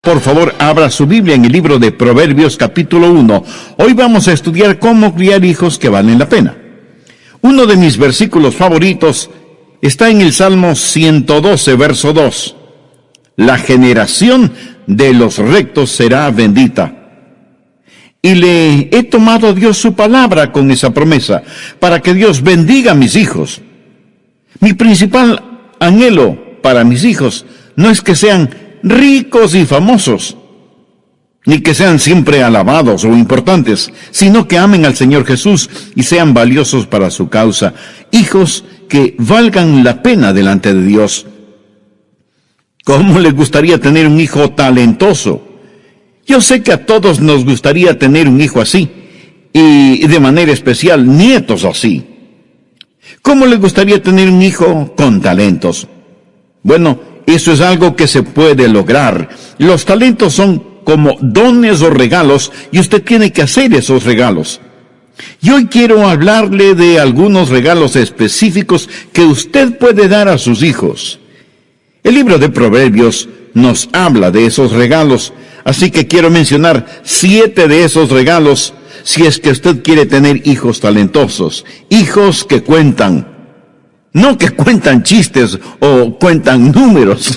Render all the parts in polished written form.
Por favor, abra su Biblia en el libro de Proverbios capítulo 1. Hoy vamos a estudiar cómo criar hijos que valen la pena. Uno de mis versículos favoritos está en el Salmo 112, verso 2. La generación de los rectos será bendita. Y le he tomado a Dios su palabra con esa promesa, para que Dios bendiga a mis hijos. Mi principal anhelo para mis hijos no es que sean ricos y famosos, ni que sean siempre alabados o importantes, sino que amen al Señor Jesús y sean valiosos para su causa, hijos que valgan la pena delante de Dios. ¿Cómo les gustaría tener un hijo talentoso? Yo sé que a todos nos gustaría tener un hijo así, y de manera especial nietos así. ¿Cómo les gustaría tener un hijo con talentos? Bueno, eso es algo que se puede lograr. Los talentos son como dones o regalos y usted tiene que hacer esos regalos. Y hoy quiero hablarle de algunos regalos específicos que usted puede dar a sus hijos. El libro de Proverbios nos habla de esos regalos, así que quiero mencionar 7 de esos regalos si es que usted quiere tener hijos talentosos, hijos que cuentan. No que cuentan chistes o cuentan números,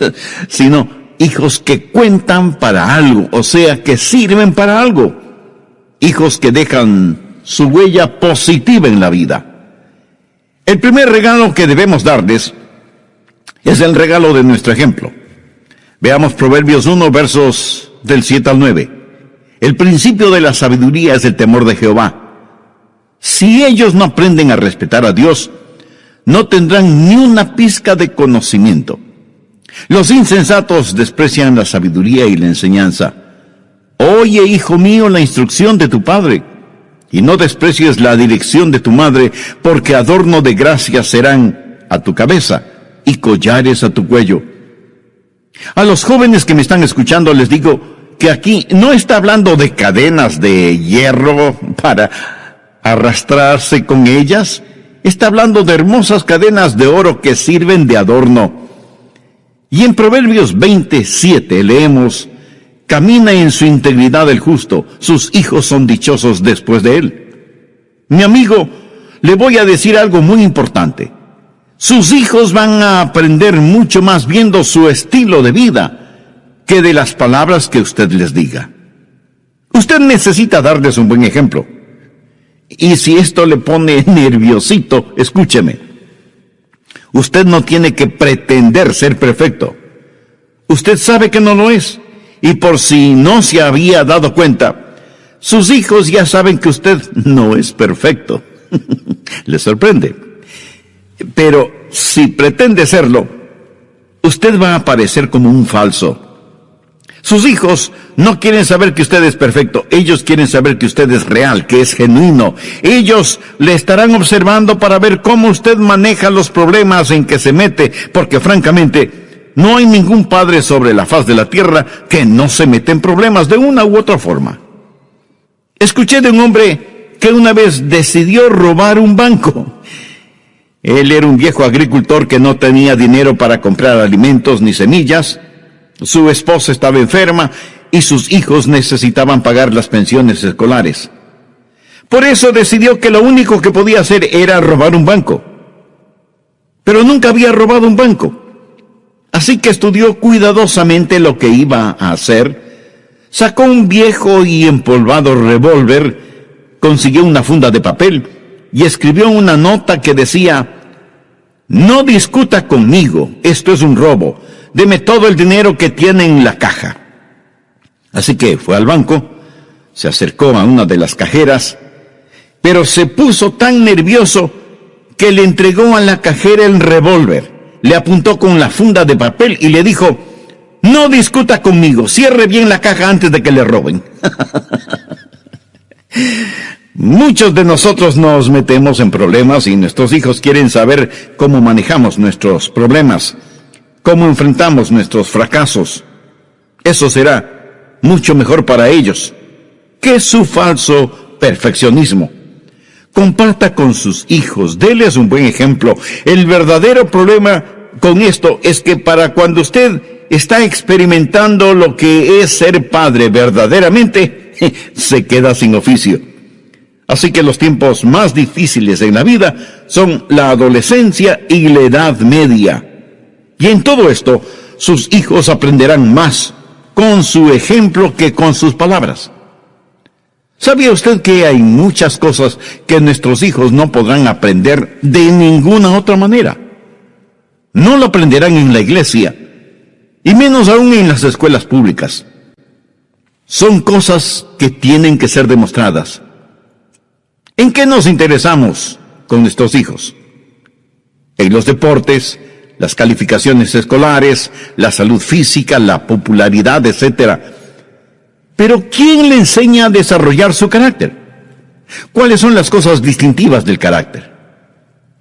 sino hijos que cuentan para algo, o sea, que sirven para algo. Hijos que dejan su huella positiva en la vida. El primer regalo que debemos darles es el regalo de nuestro ejemplo. Veamos Proverbios 1, versos del 7 al 9. El principio de la sabiduría es el temor de Jehová. Si ellos no aprenden a respetar a Dios, no tendrán ni una pizca de conocimiento. Los insensatos desprecian la sabiduría y la enseñanza. Oye, hijo mío, la instrucción de tu padre, y no desprecies la dirección de tu madre, porque adorno de gracia serán a tu cabeza y collares a tu cuello. A los jóvenes que me están escuchando les digo que aquí no está hablando de cadenas de hierro para arrastrarse con ellas. Está hablando de hermosas cadenas de oro que sirven de adorno. Y en Proverbios 27 leemos: camina en su integridad el justo, sus hijos son dichosos después de él. Mi amigo, le voy a decir algo muy importante. Sus hijos van a aprender mucho más viendo su estilo de vida que de las palabras que usted les diga. Usted necesita darles un buen ejemplo. Y si esto le pone nerviosito, escúcheme. Usted no tiene que pretender ser perfecto. Usted sabe que no lo es. Y por si no se había dado cuenta, sus hijos ya saben que usted no es perfecto. ¿Le sorprende? Pero si pretende serlo, usted va a parecer como un falso. Sus hijos no quieren saber que usted es perfecto. Ellos quieren saber que usted es real, que es genuino. Ellos le estarán observando para ver cómo usted maneja los problemas en que se mete, porque francamente no hay ningún padre sobre la faz de la tierra que no se mete en problemas de una u otra forma. Escuché de un hombre que una vez decidió robar un banco. Él era un viejo agricultor que no tenía dinero para comprar alimentos ni semillas. Su esposa estaba enferma y sus hijos necesitaban pagar las pensiones escolares. Por eso decidió que lo único que podía hacer era robar un banco. Pero nunca había robado un banco. Así que estudió cuidadosamente lo que iba a hacer. Sacó un viejo y empolvado revólver, consiguió una funda de papel y escribió una nota que decía: no discuta conmigo, esto es un robo. Deme todo el dinero que tiene en la caja. Así que fue al banco, se acercó a una de las cajeras, pero se puso tan nervioso que le entregó a la cajera el revólver, le apuntó con la funda de papel y le dijo: no discuta conmigo, cierre bien la caja antes de que le roben. Muchos de nosotros nos metemos en problemas y nuestros hijos quieren saber cómo manejamos nuestros problemas, cómo enfrentamos nuestros fracasos. Eso será mucho mejor para ellos que su falso perfeccionismo. Comparta con sus hijos, déles un buen ejemplo. El verdadero problema con esto es que para cuando usted está experimentando lo que es ser padre verdaderamente, se queda sin oficio. Así que los tiempos más difíciles en la vida son la adolescencia y la edad media. Y en todo esto, sus hijos aprenderán más con su ejemplo que con sus palabras. ¿Sabía usted que hay muchas cosas que nuestros hijos no podrán aprender de ninguna otra manera? No lo aprenderán en la iglesia, y menos aún en las escuelas públicas. Son cosas que tienen que ser demostradas. ¿En qué nos interesamos con nuestros hijos? En los deportes, las calificaciones escolares, la salud física, la popularidad, etc. Pero ¿quién le enseña a desarrollar su carácter? ¿Cuáles son las cosas distintivas del carácter?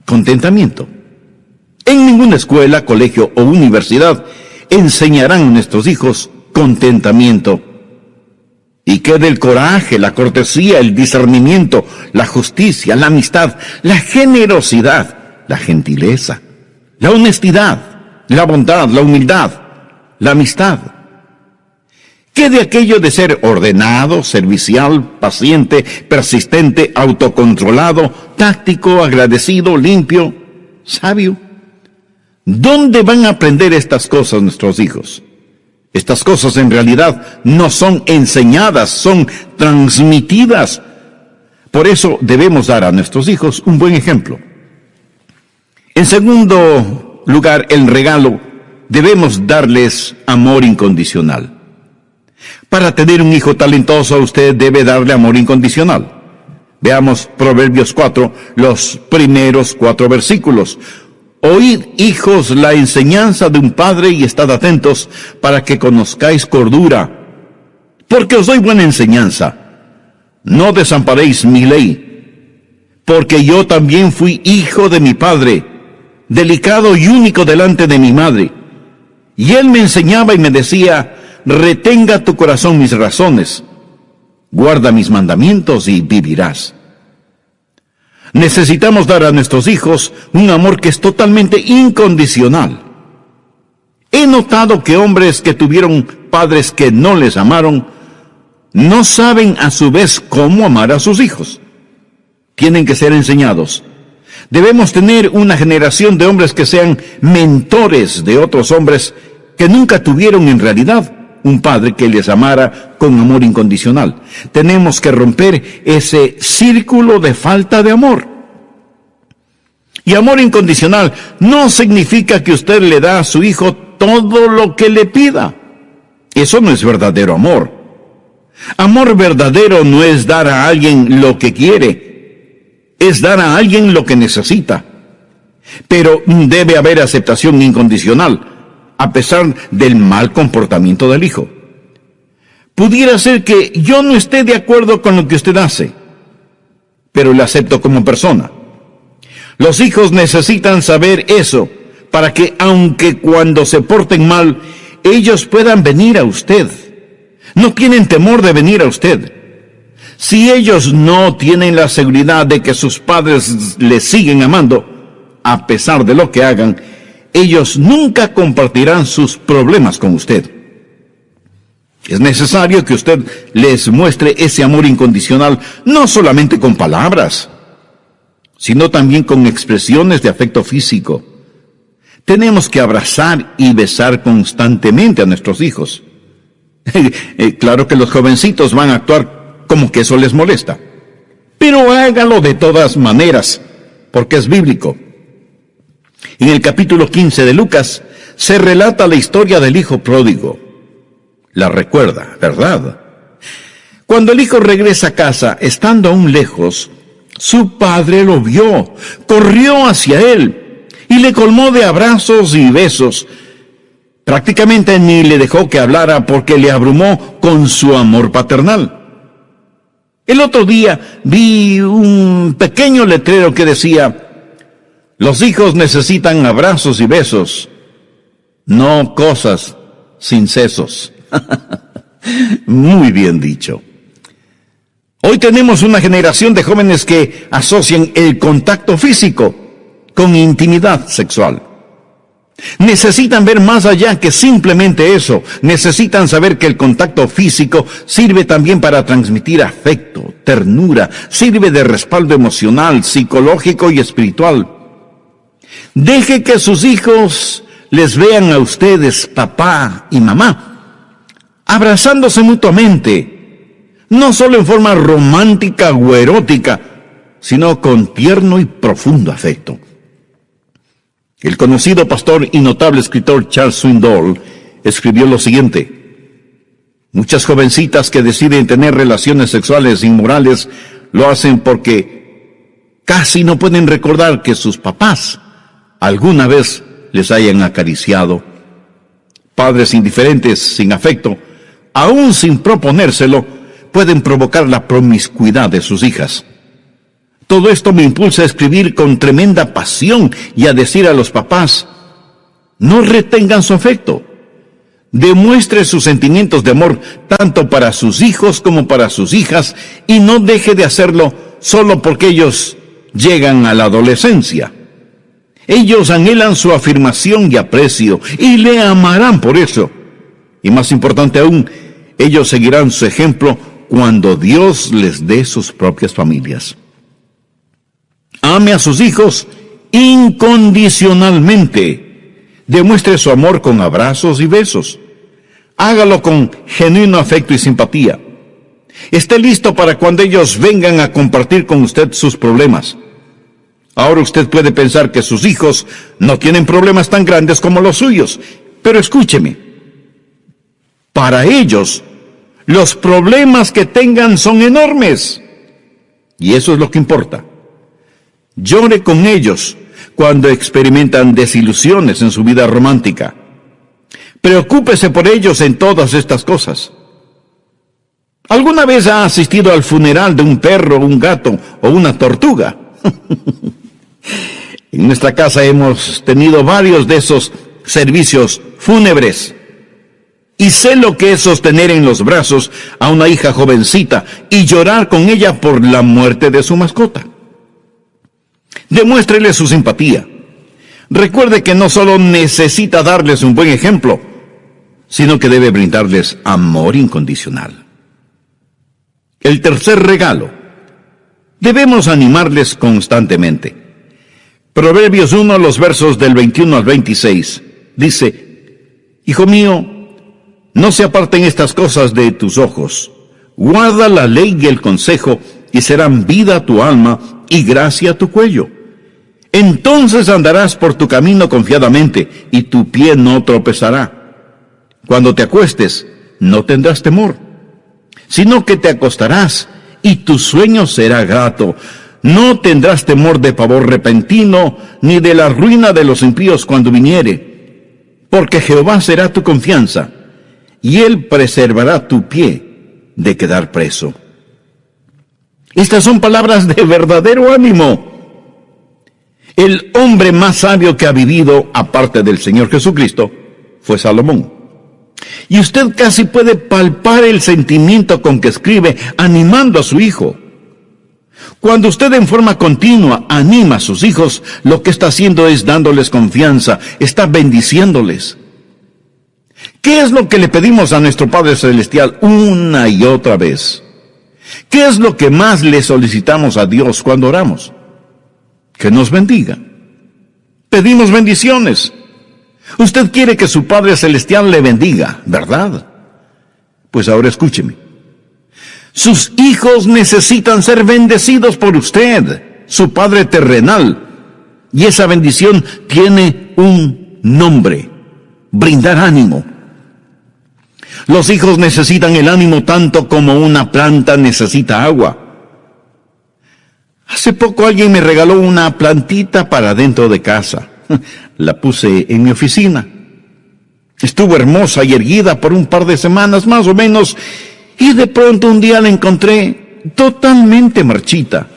Contentamiento. En ninguna escuela, colegio o universidad enseñarán a nuestros hijos contentamiento. ¿Y qué del coraje, la cortesía, el discernimiento, la justicia, la amistad, la generosidad, la gentileza, la honestidad, la bondad, la humildad, la amistad? ¿Qué de aquello de ser ordenado, servicial, paciente, persistente, autocontrolado, táctico, agradecido, limpio, sabio? ¿Dónde van a aprender estas cosas nuestros hijos? Estas cosas en realidad no son enseñadas, son transmitidas. Por eso debemos dar a nuestros hijos un buen ejemplo. En segundo lugar, el regalo, debemos darles amor incondicional. Para tener un hijo talentoso, usted debe darle amor incondicional. Veamos Proverbios 4, los primeros 4 versículos. Oíd, hijos, la enseñanza de un padre y estad atentos para que conozcáis cordura. Porque os doy buena enseñanza. No desamparéis mi ley. Porque yo también fui hijo de mi padre, delicado y único delante de mi madre. Y él me enseñaba y me decía, retenga tu corazón mis razones. Guarda mis mandamientos y vivirás. Necesitamos dar a nuestros hijos un amor que es totalmente incondicional. He notado que hombres que tuvieron padres que no les amaron, no saben a su vez cómo amar a sus hijos. Tienen que ser enseñados. Debemos tener una generación de hombres que sean mentores de otros hombres que nunca tuvieron en realidad un padre que les amara con amor incondicional. Tenemos que romper ese círculo de falta de amor. Y amor incondicional no significa que usted le da a su hijo todo lo que le pida. Eso no es verdadero amor. Amor verdadero no es dar a alguien lo que quiere, es dar a alguien lo que necesita. Pero debe haber aceptación incondicional, a pesar del mal comportamiento del hijo. Pudiera ser que yo no esté de acuerdo con lo que usted hace, pero le acepto como persona. Los hijos necesitan saber eso, para que aunque cuando se porten mal, ellos puedan venir a usted. No tienen temor de venir a usted. Si ellos no tienen la seguridad de que sus padres les siguen amando, a pesar de lo que hagan, ellos nunca compartirán sus problemas con usted. Es necesario que usted les muestre ese amor incondicional, no solamente con palabras, sino también con expresiones de afecto físico. Tenemos que abrazar y besar constantemente a nuestros hijos. Claro que los jovencitos van a actuar como que eso les molesta, pero hágalo de todas maneras, porque es bíblico. En el capítulo 15 de Lucas se relata la historia del hijo pródigo. La recuerda, ¿verdad? Cuando el hijo regresa a casa, estando aún lejos, su padre lo vio, corrió hacia él y le colmó de abrazos y besos. Prácticamente ni le dejó que hablara porque le abrumó con su amor paternal. El otro día vi un pequeño letrero que decía: los hijos necesitan abrazos y besos, no cosas sin sesos. Muy bien dicho. Hoy tenemos una generación de jóvenes que asocian el contacto físico con intimidad sexual. Necesitan ver más allá que simplemente eso. Necesitan saber que el contacto físico sirve también para transmitir afecto, ternura, sirve de respaldo emocional, psicológico y espiritual. Deje que sus hijos les vean a ustedes, papá y mamá, abrazándose mutuamente, no solo en forma romántica o erótica, sino con tierno y profundo afecto. El conocido pastor y notable escritor Charles Swindoll escribió lo siguiente: muchas jovencitas que deciden tener relaciones sexuales inmorales lo hacen porque casi no pueden recordar que sus papás alguna vez les hayan acariciado. Padres indiferentes, sin afecto, aún sin proponérselo, pueden provocar la promiscuidad de sus hijas. Todo esto me impulsa a escribir con tremenda pasión y a decir a los papás: no retengan su afecto. Demuestre sus sentimientos de amor tanto para sus hijos como para sus hijas, y no deje de hacerlo solo porque ellos llegan a la adolescencia. Ellos anhelan su afirmación y aprecio, y le amarán por eso. Y más importante aún, ellos seguirán su ejemplo cuando Dios les dé sus propias familias. Ame a sus hijos incondicionalmente. Demuestre su amor con abrazos y besos. Hágalo con genuino afecto y simpatía. Esté listo para cuando ellos vengan a compartir con usted sus problemas. Ahora usted puede pensar que sus hijos no tienen problemas tan grandes como los suyos, pero escúcheme. Para ellos, los problemas que tengan son enormes. Y eso es lo que importa. Llore con ellos cuando experimentan desilusiones en su vida romántica. Preocúpese por ellos en todas estas cosas. ¿Alguna vez ha asistido al funeral de un perro, un gato o una tortuga? En nuestra casa hemos tenido varios de esos servicios fúnebres. Y sé lo que es sostener en los brazos a una hija jovencita y llorar con ella por la muerte de su mascota. Demuéstrele su simpatía. Recuerde que no solo necesita darles un buen ejemplo, sino que debe brindarles amor incondicional. El tercer regalo: debemos animarles constantemente. Proverbios 1, los versos del 21 al 26, dice: hijo mío, no se aparten estas cosas de tus ojos. Guarda la ley y el consejo, y serán vida a tu alma y gracia a tu cuello. Entonces andarás por tu camino confiadamente, y tu pie no tropezará. Cuando te acuestes, no tendrás temor, sino que te acostarás, y tu sueño será grato. No tendrás temor de pavor repentino, ni de la ruina de los impíos cuando viniere, porque Jehová será tu confianza, y Él preservará tu pie de quedar preso. Estas son palabras de verdadero ánimo. El hombre más sabio que ha vivido, aparte del Señor Jesucristo, fue Salomón. Y usted casi puede palpar el sentimiento con que escribe, animando a su hijo. Cuando usted en forma continua anima a sus hijos, lo que está haciendo es dándoles confianza, está bendiciéndoles. ¿Qué es lo que le pedimos a nuestro Padre Celestial una y otra vez? ¿Qué es lo que más le solicitamos a Dios cuando oramos? Que nos bendiga. Pedimos bendiciones. Usted quiere que su Padre Celestial le bendiga, ¿verdad? Pues ahora escúcheme. Sus hijos necesitan ser bendecidos por usted, su Padre terrenal. Y esa bendición tiene un nombre: brindar ánimo. Los hijos necesitan el ánimo tanto como una planta necesita agua. Hace poco alguien me regaló una plantita para dentro de casa. La puse en mi oficina. Estuvo hermosa y erguida por un par de semanas más o menos, y de pronto un día la encontré totalmente marchita.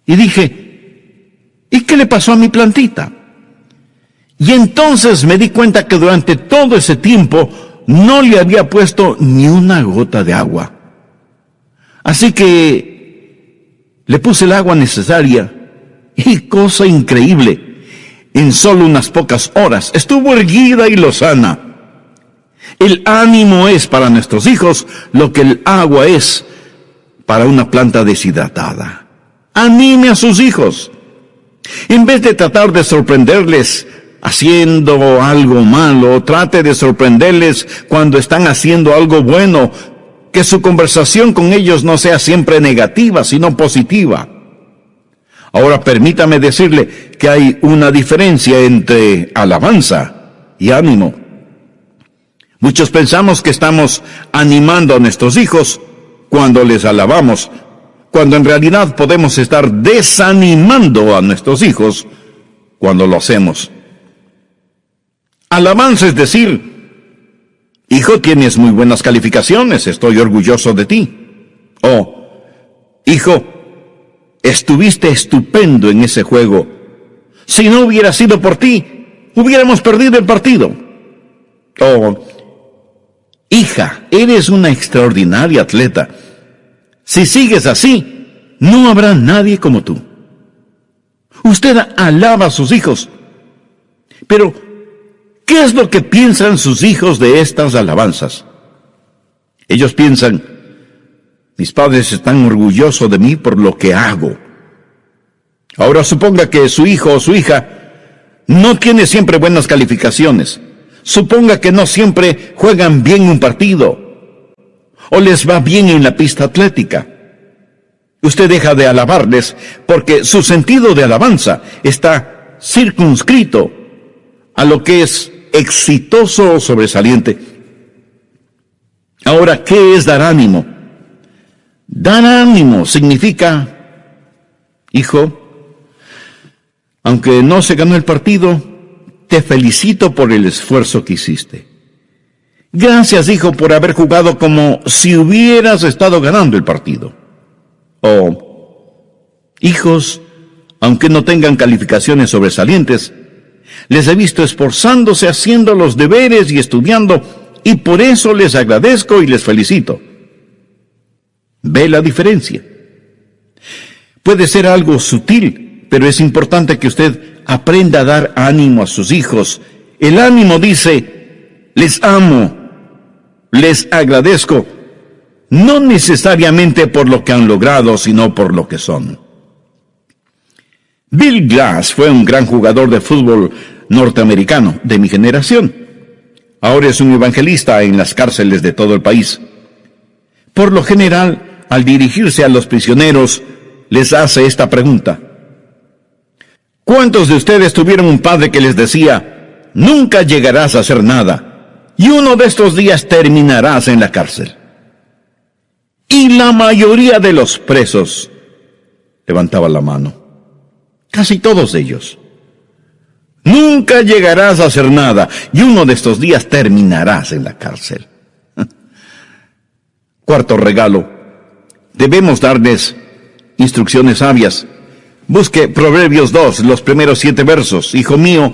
Y dije: ¿y qué le pasó a mi plantita? Y entonces me di cuenta que durante todo ese tiempo no le había puesto ni una gota de agua. Así que le puse el agua necesaria, y cosa increíble, en solo unas pocas horas estuvo erguida y lozana. El ánimo es para nuestros hijos lo que el agua es para una planta deshidratada. Anime a sus hijos. En vez de tratar de sorprenderles haciendo algo malo, trate de sorprenderles cuando están haciendo algo bueno. Que su conversación con ellos no sea siempre negativa, sino positiva. Ahora permítame decirle que hay una diferencia entre alabanza y ánimo. Muchos pensamos que estamos animando a nuestros hijos cuando les alabamos, cuando en realidad podemos estar desanimando a nuestros hijos cuando lo hacemos. Alabanza es decir, hijo, tienes muy buenas calificaciones, estoy orgulloso de ti. O, hijo, estuviste estupendo en ese juego. Si no hubiera sido por ti, hubiéramos perdido el partido. O, hija, eres una extraordinaria atleta. Si sigues así, no habrá nadie como tú. Usted alaba a sus hijos. Pero, ¿qué es lo que piensan sus hijos de estas alabanzas? Ellos piensan, mis padres están orgullosos de mí por lo que hago. Ahora suponga que su hijo o su hija no tiene siempre buenas calificaciones. Suponga que no siempre juegan bien un partido o les va bien en la pista atlética. Usted deja de alabarles porque su sentido de alabanza está circunscrito a lo que es exitoso o sobresaliente. Ahora, ¿qué es dar ánimo? Dar ánimo significa, hijo, aunque no se ganó el partido, te felicito por el esfuerzo que hiciste. Gracias, hijo, por haber jugado como si hubieras estado ganando el partido. O, hijos, aunque no tengan calificaciones sobresalientes, les he visto esforzándose haciendo los deberes y estudiando, y por eso les agradezco y les felicito. ¿Ve la diferencia? Puede ser algo sutil, pero es importante que usted aprenda a dar ánimo a sus hijos. El ánimo dice, les amo, les agradezco, no necesariamente por lo que han logrado, sino por lo que son. Bill Glass fue un gran jugador de fútbol norteamericano de mi generación. Ahora es un evangelista en las cárceles de todo el país. Por lo general, al dirigirse a los prisioneros, les hace esta pregunta. ¿Cuántos de ustedes tuvieron un padre que les decía, nunca llegarás a hacer nada, y uno de estos días terminarás en la cárcel? Y la mayoría de los presos levantaban la mano. Casi todos ellos. Nunca llegarás a hacer nada, y uno de estos días terminarás en la cárcel. Cuarto regalo. Debemos darles instrucciones sabias. Busque Proverbios 2, los primeros 7 versos. Hijo mío,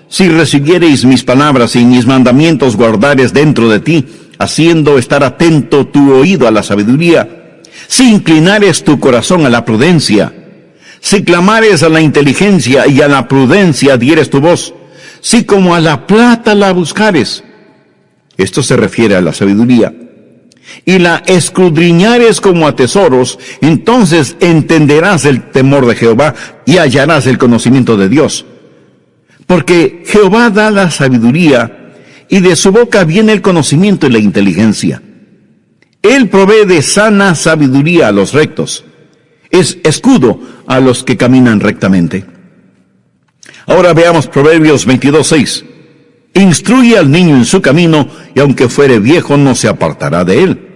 si recibiereis mis palabras y mis mandamientos guardares dentro de ti, haciendo estar atento tu oído a la sabiduría, si inclinares tu corazón a la prudencia, si clamares a la inteligencia y a la prudencia dieres tu voz, si como a la plata la buscares, esto se refiere a la sabiduría, y la escudriñares como a tesoros, entonces entenderás el temor de Jehová y hallarás el conocimiento de Dios. Porque Jehová da la sabiduría, y de su boca viene el conocimiento y la inteligencia. Él provee de sana sabiduría a los rectos. Es escudo a los que caminan rectamente. Ahora veamos Proverbios 22:6. Instruye al niño en su camino, y aunque fuere viejo no se apartará de él.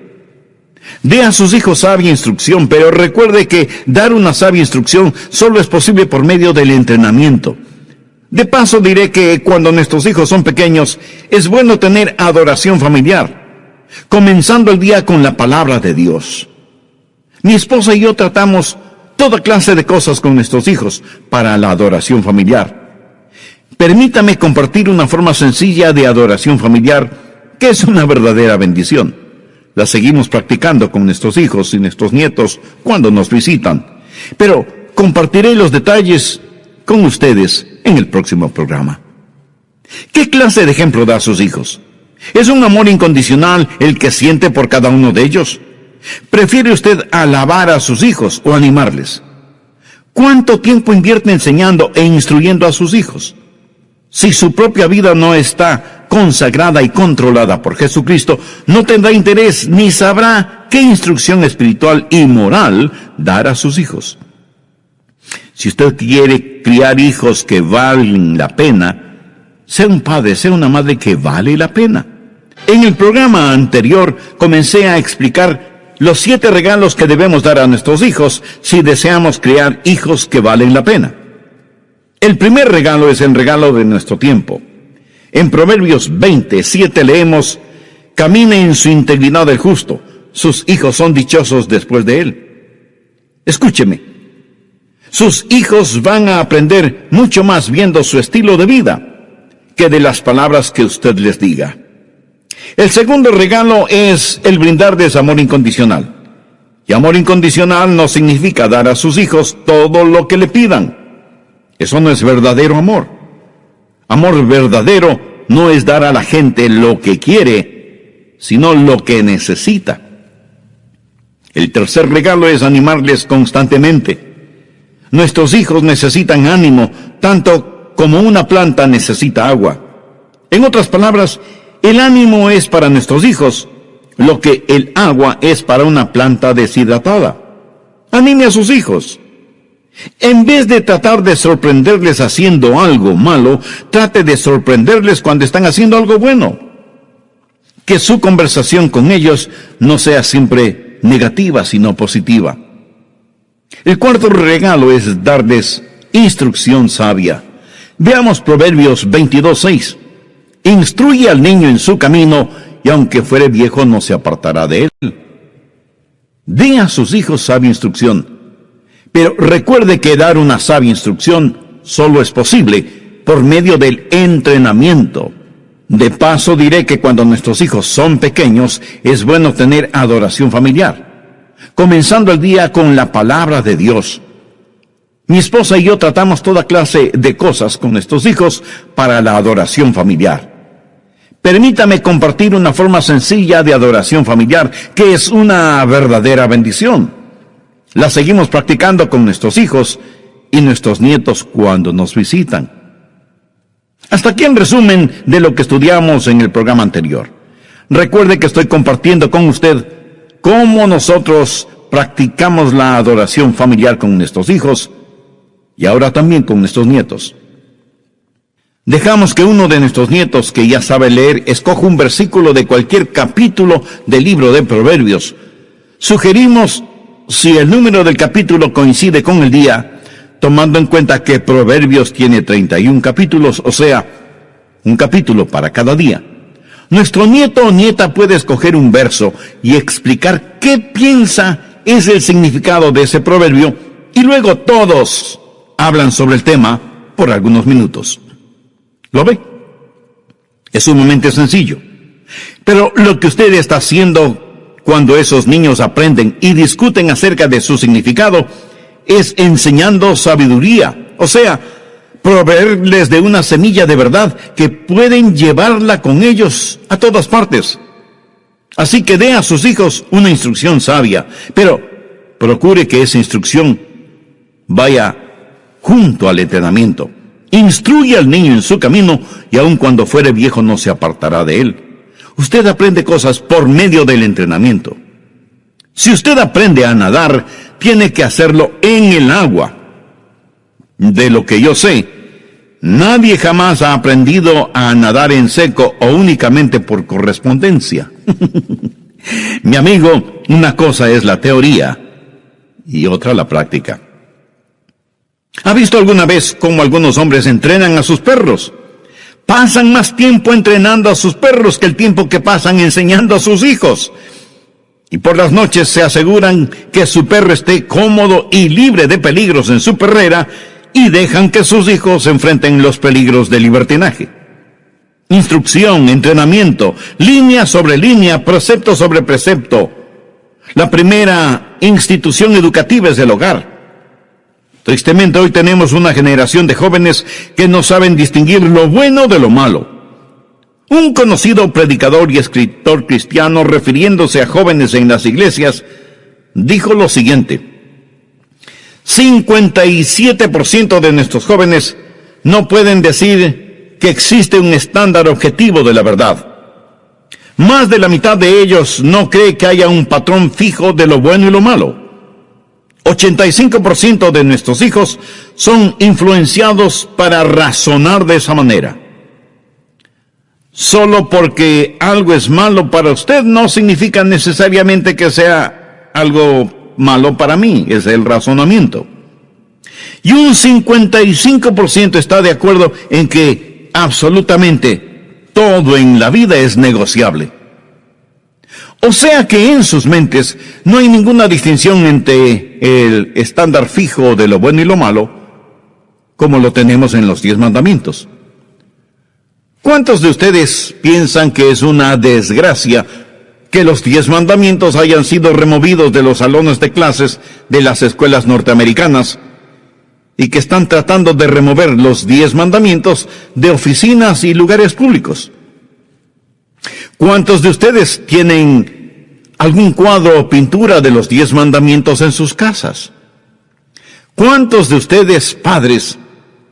Dé a sus hijos sabia instrucción, pero recuerde que dar una sabia instrucción solo es posible por medio del entrenamiento. De paso diré que cuando nuestros hijos son pequeños, es bueno tener adoración familiar, comenzando el día con la palabra de Dios. Mi esposa y yo tratamos toda clase de cosas con nuestros hijos para la adoración familiar. Permítame compartir una forma sencilla de adoración familiar, que es una verdadera bendición. La seguimos practicando con nuestros hijos y nuestros nietos cuando nos visitan. Pero compartiré los detalles con ustedes en el próximo programa. ¿Qué clase de ejemplo da a sus hijos? ¿Es un amor incondicional el que siente por cada uno de ellos? ¿Prefiere usted alabar a sus hijos o animarles? ¿Cuánto tiempo invierte enseñando e instruyendo a sus hijos? Si su propia vida no está consagrada y controlada por Jesucristo, no tendrá interés ni sabrá qué instrucción espiritual y moral dar a sus hijos. Si usted quiere criar hijos que valen la pena, sea un padre, sea una madre que vale la pena. En el programa anterior comencé a explicar los 7 regalos que debemos dar a nuestros hijos si deseamos criar hijos que valen la pena. El primer regalo es el regalo de nuestro tiempo. En Proverbios 20:7 leemos: camine en su integridad el justo, sus hijos son dichosos después de él. Escúcheme, sus hijos van a aprender mucho más viendo su estilo de vida que de las palabras que usted les diga. El segundo regalo es el brindarles amor incondicional. Y amor incondicional no significa dar a sus hijos todo lo que le pidan. Eso no es verdadero amor. Amor verdadero no es dar a la gente lo que quiere, sino lo que necesita. El tercer regalo es animarles constantemente. Nuestros hijos necesitan ánimo, tanto como una planta necesita agua. En otras palabras, el ánimo es para nuestros hijos lo que el agua es para una planta deshidratada. Anime a sus hijos. En vez de tratar de sorprenderles haciendo algo malo, trate de sorprenderles cuando están haciendo algo bueno. Que su conversación con ellos no sea siempre negativa, sino positiva. El cuarto regalo es darles instrucción sabia. Veamos Proverbios 22:6. Instruye al niño en su camino, y aunque fuere viejo no se apartará de él. Dé a sus hijos sabia instrucción. Pero recuerde que dar una sabia instrucción solo es posible por medio del entrenamiento. De paso diré que cuando nuestros hijos son pequeños, es bueno tener adoración familiar, comenzando el día con la palabra de Dios. Mi esposa y yo tratamos toda clase de cosas con nuestros hijos para la adoración familiar. Permítame compartir una forma sencilla de adoración familiar, que es una verdadera bendición. La seguimos practicando con nuestros hijos y nuestros nietos cuando nos visitan. Hasta aquí en resumen de lo que estudiamos en el programa anterior. Recuerde que estoy compartiendo con usted cómo nosotros practicamos la adoración familiar con nuestros hijos y ahora también con nuestros nietos. Dejamos que uno de nuestros nietos, que ya sabe leer, escoja un versículo de cualquier capítulo del libro de Proverbios. Sugerimos, si el número del capítulo coincide con el día, tomando en cuenta que Proverbios tiene 31 capítulos, o sea, un capítulo para cada día. Nuestro nieto o nieta puede escoger un verso y explicar qué piensa es el significado de ese proverbio, y luego todos hablan sobre el tema por algunos minutos. ¿Lo ve? Es sumamente sencillo. Pero lo que usted está haciendo cuando esos niños aprenden y discuten acerca de su significado es enseñando sabiduría, o sea, proveerles de una semilla de verdad que pueden llevarla con ellos a todas partes. Así que dé a sus hijos una instrucción sabia, pero procure que esa instrucción vaya junto al entrenamiento. Instruye al niño en su camino, y aun cuando fuere viejo no se apartará de él. Usted aprende cosas por medio del entrenamiento. Si usted aprende a nadar, tiene que hacerlo en el agua. De lo que yo sé, nadie jamás ha aprendido a nadar en seco o únicamente por correspondencia. Mi amigo, una cosa es la teoría y otra la práctica. ¿Ha visto alguna vez cómo algunos hombres entrenan a sus perros? Pasan más tiempo entrenando a sus perros que el tiempo que pasan enseñando a sus hijos. Y por las noches se aseguran que su perro esté cómodo y libre de peligros en su perrera, y dejan que sus hijos enfrenten los peligros del libertinaje. Instrucción, entrenamiento, línea sobre línea, precepto sobre precepto. La primera institución educativa es el hogar. Tristemente hoy tenemos una generación de jóvenes que no saben distinguir lo bueno de lo malo. Un conocido predicador y escritor cristiano, refiriéndose a jóvenes en las iglesias, dijo lo siguiente: 57% de nuestros jóvenes no pueden decir que existe un estándar objetivo de la verdad. Más de la mitad de ellos no cree que haya un patrón fijo de lo bueno y lo malo. 85% de nuestros hijos son influenciados para razonar de esa manera. Solo porque algo es malo para usted no significa necesariamente que sea algo malo para mí, es el razonamiento. Y un 55% está de acuerdo en que absolutamente todo en la vida es negociable. O sea que en sus mentes no hay ninguna distinción entre el estándar fijo de lo bueno y lo malo, como lo tenemos en los 10 mandamientos. ¿Cuántos de ustedes piensan que es una desgracia que los 10 mandamientos hayan sido removidos de los salones de clases de las escuelas norteamericanas y que están tratando de remover los 10 mandamientos de oficinas y lugares públicos? ¿Cuántos de ustedes tienen algún cuadro o pintura de los 10 mandamientos en sus casas? ¿Cuántos de ustedes, padres,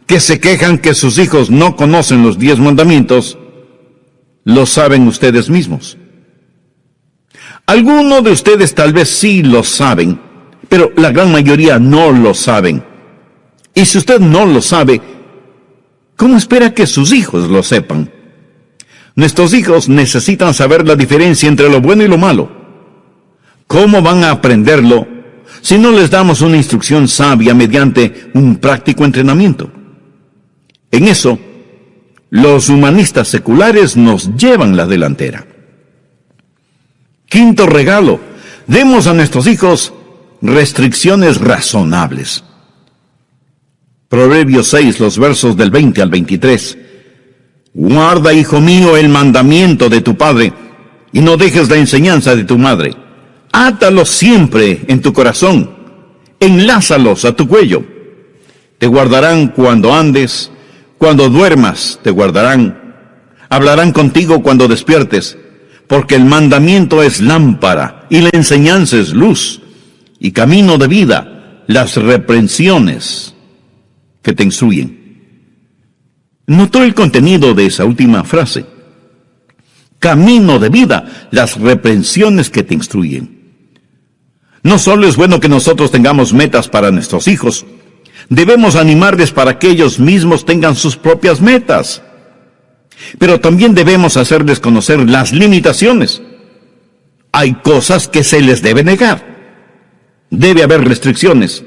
que se quejan que sus hijos no conocen los 10 mandamientos, lo saben ustedes mismos? Algunos de ustedes tal vez sí lo saben, pero la gran mayoría no lo saben. Y si usted no lo sabe, ¿cómo espera que sus hijos lo sepan? Nuestros hijos necesitan saber la diferencia entre lo bueno y lo malo. ¿Cómo van a aprenderlo si no les damos una instrucción sabia mediante un práctico entrenamiento? En eso, los humanistas seculares nos llevan la delantera. Quinto regalo: demos a nuestros hijos restricciones razonables. Proverbios 6, los versos del 20 al 23. Guarda, hijo mío, el mandamiento de tu padre, y no dejes la enseñanza de tu madre. Átalos siempre en tu corazón, enlázalos a tu cuello. Te guardarán cuando andes, cuando duermas te guardarán. Hablarán contigo cuando despiertes, porque el mandamiento es lámpara y la enseñanza es luz y camino de vida, las reprensiones que te instruyen. ¿Notó el contenido de esa última frase? Camino de vida, las reprensiones que te instruyen. No solo es bueno que nosotros tengamos metas para nuestros hijos, debemos animarles para que ellos mismos tengan sus propias metas. Pero también debemos hacerles conocer las limitaciones. Hay cosas que se les debe negar. Debe haber restricciones,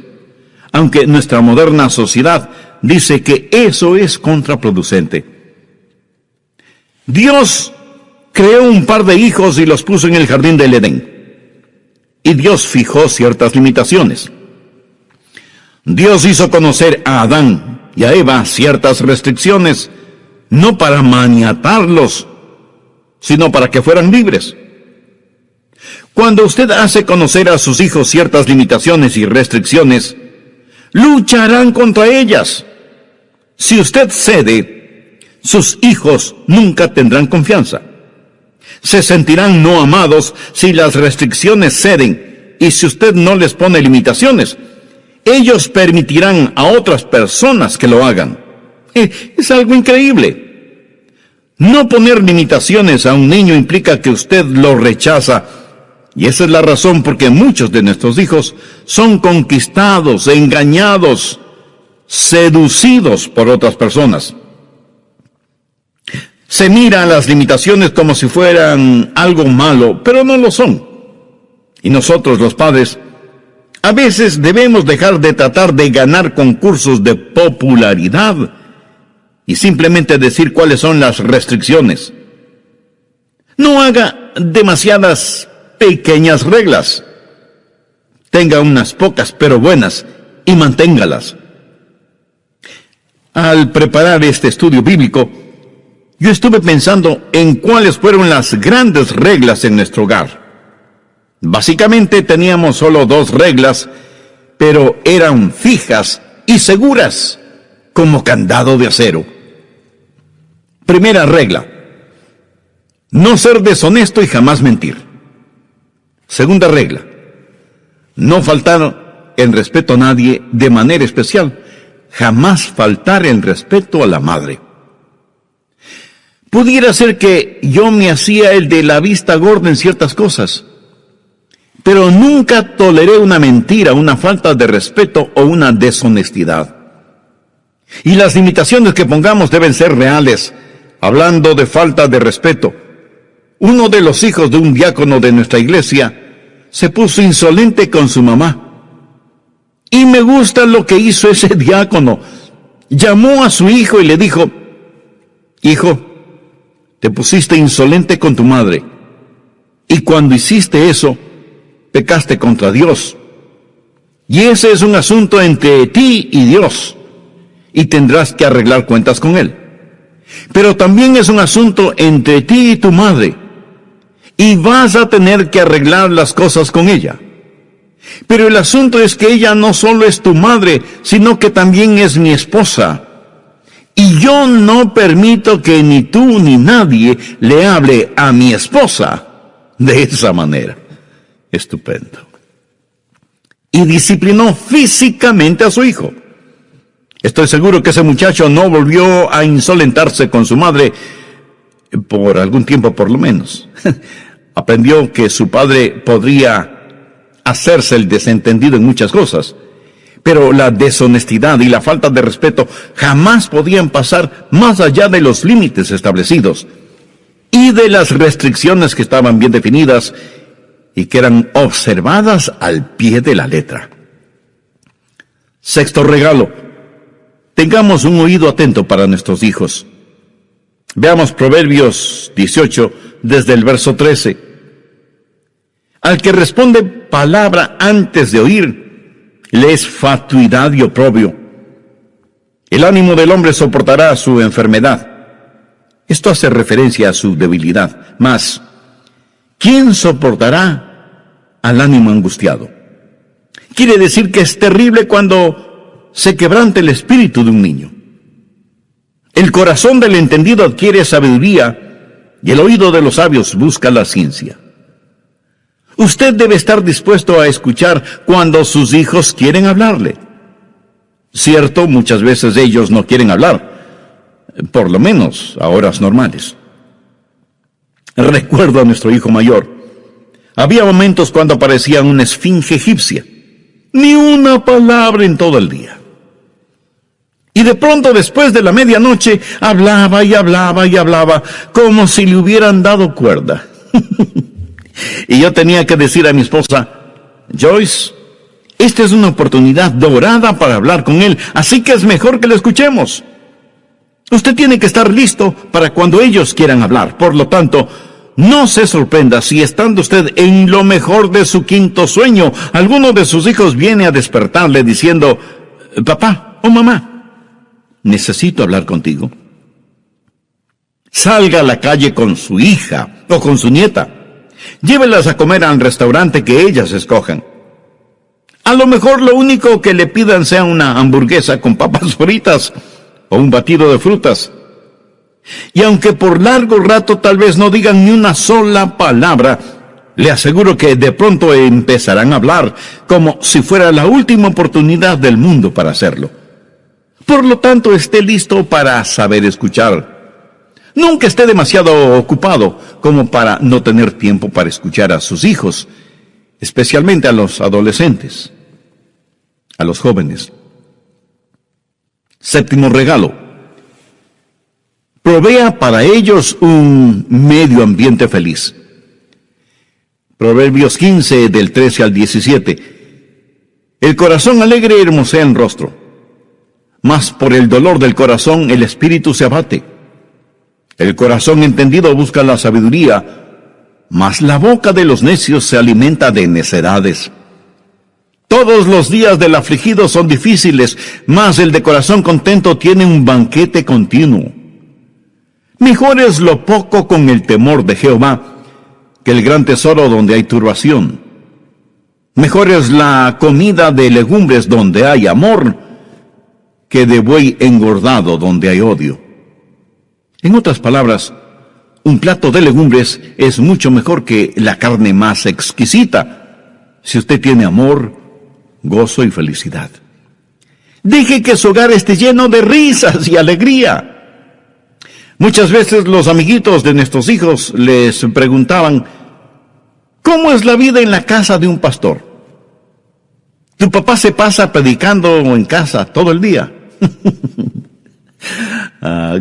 aunque nuestra moderna sociedad dice que eso es contraproducente. Dios creó un par de hijos y los puso en el jardín del Edén. Y Dios fijó ciertas limitaciones. Dios hizo conocer a Adán y a Eva ciertas restricciones, no para maniatarlos, sino para que fueran libres. Cuando usted hace conocer a sus hijos ciertas limitaciones y restricciones, lucharán contra ellas. Si usted cede, sus hijos nunca tendrán confianza. Se sentirán no amados si las restricciones ceden, y si usted no les pone limitaciones, ellos permitirán a otras personas que lo hagan. Es algo increíble. No poner limitaciones a un niño implica que usted lo rechaza, y esa es la razón por que muchos de nuestros hijos son conquistados, engañados, seducidos por otras personas. Se mira a las limitaciones como si fueran algo malo, pero no lo son. Y nosotros, los padres, a veces debemos dejar de tratar de ganar concursos de popularidad y simplemente decir cuáles son las restricciones. No haga demasiadas pequeñas reglas. Tenga unas pocas pero buenas y manténgalas. Al preparar este estudio bíblico, yo estuve pensando en cuáles fueron las grandes reglas en nuestro hogar. Básicamente teníamos solo 2 reglas, pero eran fijas y seguras como candado de acero. Primera regla: no ser deshonesto y jamás mentir. Segunda regla: no faltar el respeto a nadie, de manera especial, jamás faltar el respeto a la madre. Pudiera ser que yo me hacía el de la vista gorda en ciertas cosas, pero nunca toleré una mentira, una falta de respeto o una deshonestidad. Y las limitaciones que pongamos deben ser reales. Hablando de falta de respeto, uno de los hijos de un diácono de nuestra iglesia se puso insolente con su mamá. Y me gusta lo que hizo ese diácono. Llamó a su hijo y le dijo: hijo, te pusiste insolente con tu madre, y cuando hiciste eso, pecaste contra Dios. Y ese es un asunto entre ti y Dios, y tendrás que arreglar cuentas con Él. Pero también es un asunto entre ti y tu madre, y vas a tener que arreglar las cosas con ella. Pero el asunto es que ella no solo es tu madre, sino que también es mi esposa. Y yo no permito que ni tú ni nadie le hable a mi esposa de esa manera. Estupendo. Y disciplinó físicamente a su hijo. Estoy seguro que ese muchacho no volvió a insolentarse con su madre por algún tiempo por lo menos. Aprendió que su padre podría hacerse el desentendido en muchas cosas, pero la deshonestidad y la falta de respeto jamás podían pasar más allá de los límites establecidos y de las restricciones que estaban bien definidas y que eran observadas al pie de la letra. Sexto regalo: tengamos un oído atento para nuestros hijos. Veamos Proverbios 18, desde el verso 13. Al que responde palabra antes de oír, le es fatuidad y oprobio. El ánimo del hombre soportará su enfermedad. Esto hace referencia a su debilidad. Mas, ¿quién soportará al ánimo angustiado? Quiere decir que es terrible cuando se quebranta el espíritu de un niño. El corazón del entendido adquiere sabiduría y el oído de los sabios busca la ciencia. Usted debe estar dispuesto a escuchar cuando sus hijos quieren hablarle. Cierto, muchas veces ellos no quieren hablar, por lo menos a horas normales. Recuerdo a nuestro hijo mayor. Había momentos cuando parecía una esfinge egipcia. Ni una palabra en todo el día. Y de pronto, después de la medianoche, hablaba y hablaba y hablaba, como si le hubieran dado cuerda. Y yo tenía que decir a mi esposa: Joyce, esta es una oportunidad dorada para hablar con él, así que es mejor que lo escuchemos. Usted tiene que estar listo para cuando ellos quieran hablar. Por lo tanto, no se sorprenda si, estando usted en lo mejor de su quinto sueño, alguno de sus hijos viene a despertarle diciendo: papá o mamá, necesito hablar contigo. Salga a la calle con su hija o con su nieta. Llévelas a comer al restaurante que ellas escojan. A lo mejor lo único que le pidan sea una hamburguesa con papas fritas o un batido de frutas. Y aunque por largo rato tal vez no digan ni una sola palabra, le aseguro que de pronto empezarán a hablar como si fuera la última oportunidad del mundo para hacerlo. Por lo tanto, esté listo para saber escuchar. Nunca esté demasiado ocupado como para no tener tiempo para escuchar a sus hijos, especialmente a los adolescentes, a los jóvenes. Séptimo regalo: provea para ellos un medio ambiente feliz. Proverbios 15, del 13 al 17. El corazón alegre hermosea el rostro, mas por el dolor del corazón el espíritu se abate. El corazón entendido busca la sabiduría, mas la boca de los necios se alimenta de necedades. Todos los días del afligido son difíciles, mas el de corazón contento tiene un banquete continuo. Mejor es lo poco con el temor de Jehová que el gran tesoro donde hay turbación. Mejor es la comida de legumbres donde hay amor que de buey engordado donde hay odio. En otras palabras, un plato de legumbres es mucho mejor que la carne más exquisita, si usted tiene amor, gozo y felicidad. Deje que su hogar esté lleno de risas y alegría. Muchas veces los amiguitos de nuestros hijos les preguntaban, ¿cómo es la vida en la casa de un pastor? ¿Tu papá se pasa predicando en casa todo el día?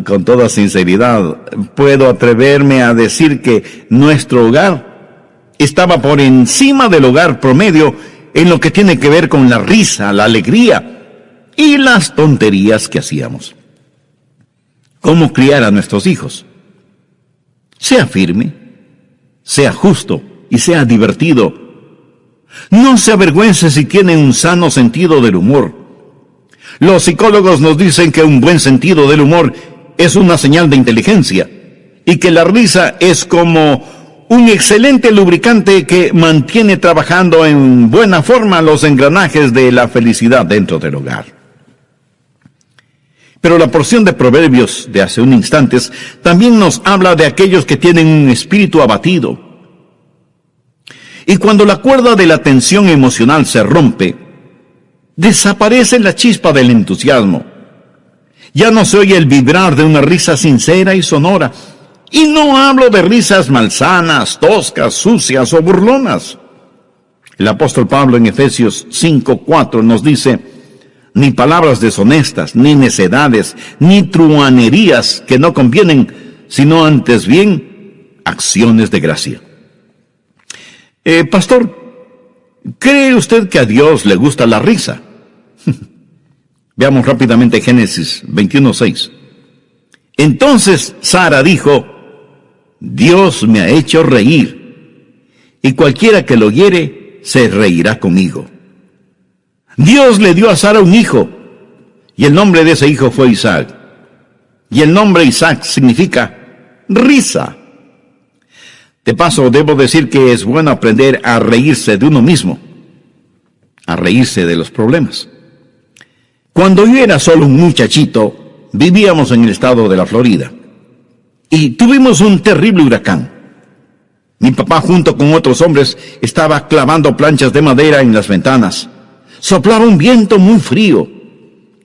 Con toda sinceridad, puedo atreverme a decir que nuestro hogar estaba por encima del hogar promedio en lo que tiene que ver con la risa, la alegría y las tonterías que hacíamos. ¿Cómo criar a nuestros hijos? Sea firme, sea justo y sea divertido. No se avergüence si tiene un sano sentido del humor. Los psicólogos nos dicen que un buen sentido del humor es una señal de inteligencia y que la risa es como un excelente lubricante que mantiene trabajando en buena forma los engranajes de la felicidad dentro del hogar. Pero la porción de Proverbios de hace un instante también nos habla de aquellos que tienen un espíritu abatido. Y cuando la cuerda de la tensión emocional se rompe, desaparece la chispa del entusiasmo. Ya no se oye el vibrar de una risa sincera y sonora. Y no hablo de risas malsanas, toscas, sucias o burlonas. El apóstol Pablo en Efesios 5:4 nos dice, ni palabras deshonestas, ni necedades, ni truhanerías que no convienen, sino antes bien acciones de gracia. Pastor, ¿cree usted que a Dios le gusta la risa? Veamos rápidamente Génesis 21:6. Entonces Sara dijo, Dios me ha hecho reír, y cualquiera que lo oyere se reirá conmigo. Dios le dio a Sara un hijo, y el nombre de ese hijo fue Isaac. Y el nombre Isaac significa risa. De paso, debo decir que es bueno aprender a reírse de uno mismo, a reírse de los problemas. Cuando yo era solo un muchachito, vivíamos en el estado de la Florida, y tuvimos un terrible huracán. Mi papá, junto con otros hombres, estaba clavando planchas de madera en las ventanas. Soplaba un viento muy frío.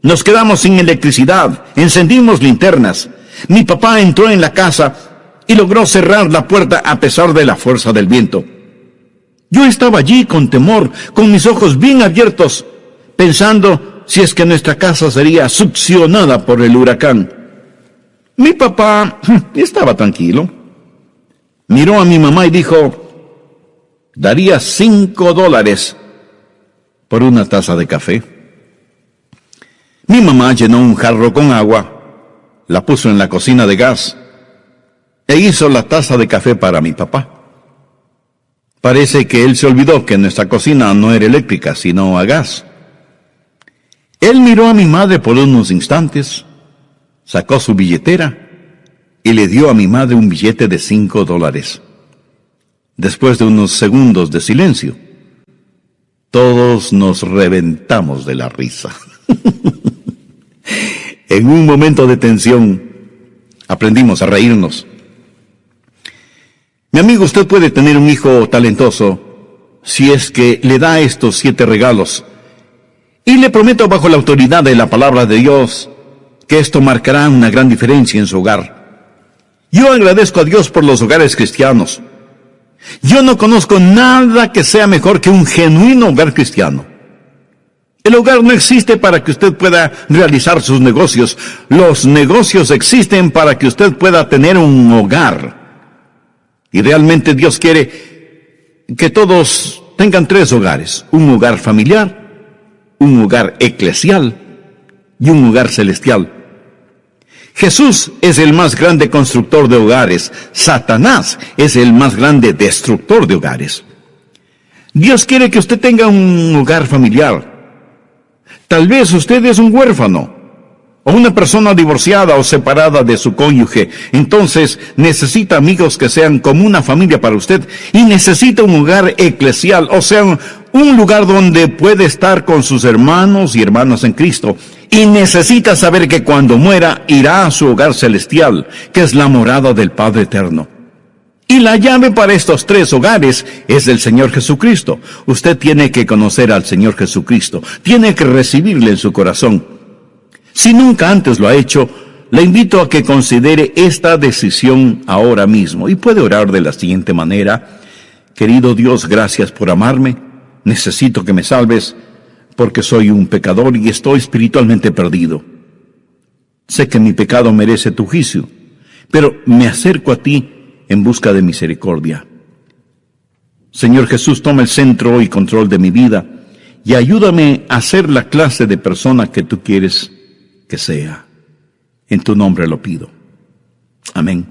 Nos quedamos sin electricidad, encendimos linternas. Mi papá entró en la casa y logró cerrar la puerta a pesar de la fuerza del viento. Yo estaba allí con temor, con mis ojos bien abiertos, pensando si es que nuestra casa sería succionada por el huracán. Mi papá estaba tranquilo. Miró a mi mamá y dijo, daría $5 por una taza de café. Mi mamá llenó un jarro con agua, la puso en la cocina de gas e hizo la taza de café para mi papá. Parece que él se olvidó que nuestra cocina no era eléctrica, sino a gas. Él miró a mi madre por unos instantes, sacó su billetera y le dio a mi madre un billete de $5. Después de unos segundos de silencio, todos nos reventamos de la risa. En un momento de tensión, aprendimos a reírnos. Mi amigo, usted puede tener un hijo talentoso si es que le da estos 7 regalos. Y le prometo bajo la autoridad de la palabra de Dios que esto marcará una gran diferencia en su hogar. Yo agradezco a Dios por los hogares cristianos. Yo no conozco nada que sea mejor que un genuino hogar cristiano. El hogar no existe para que usted pueda realizar sus negocios. Los negocios existen para que usted pueda tener un hogar. Y realmente Dios quiere que todos tengan 3 hogares. Un hogar familiar, un hogar eclesial y un hogar celestial. Jesús es el más grande constructor de hogares. Satanás es el más grande destructor de hogares. Dios quiere que usted tenga un hogar familiar. Tal vez usted es un huérfano, o una persona divorciada o separada de su cónyuge. Entonces necesita amigos que sean como una familia para usted, y necesita un hogar eclesial, o sea, un lugar donde puede estar con sus hermanos y hermanas en Cristo, y necesita saber que cuando muera irá a su hogar celestial, que es la morada del Padre Eterno. Y la llave para estos 3 hogares es el Señor Jesucristo. Usted tiene que conocer al Señor Jesucristo, tiene que recibirle en su corazón. Si nunca antes lo ha hecho, le invito a que considere esta decisión ahora mismo y puede orar de la siguiente manera: querido Dios, gracias por amarme, necesito que me salves porque soy un pecador y estoy espiritualmente perdido. Sé que mi pecado merece tu juicio, pero me acerco a ti en busca de misericordia. Señor Jesús, toma el centro y control de mi vida y ayúdame a ser la clase de persona que tú quieres que sea. En tu nombre lo pido. Amén.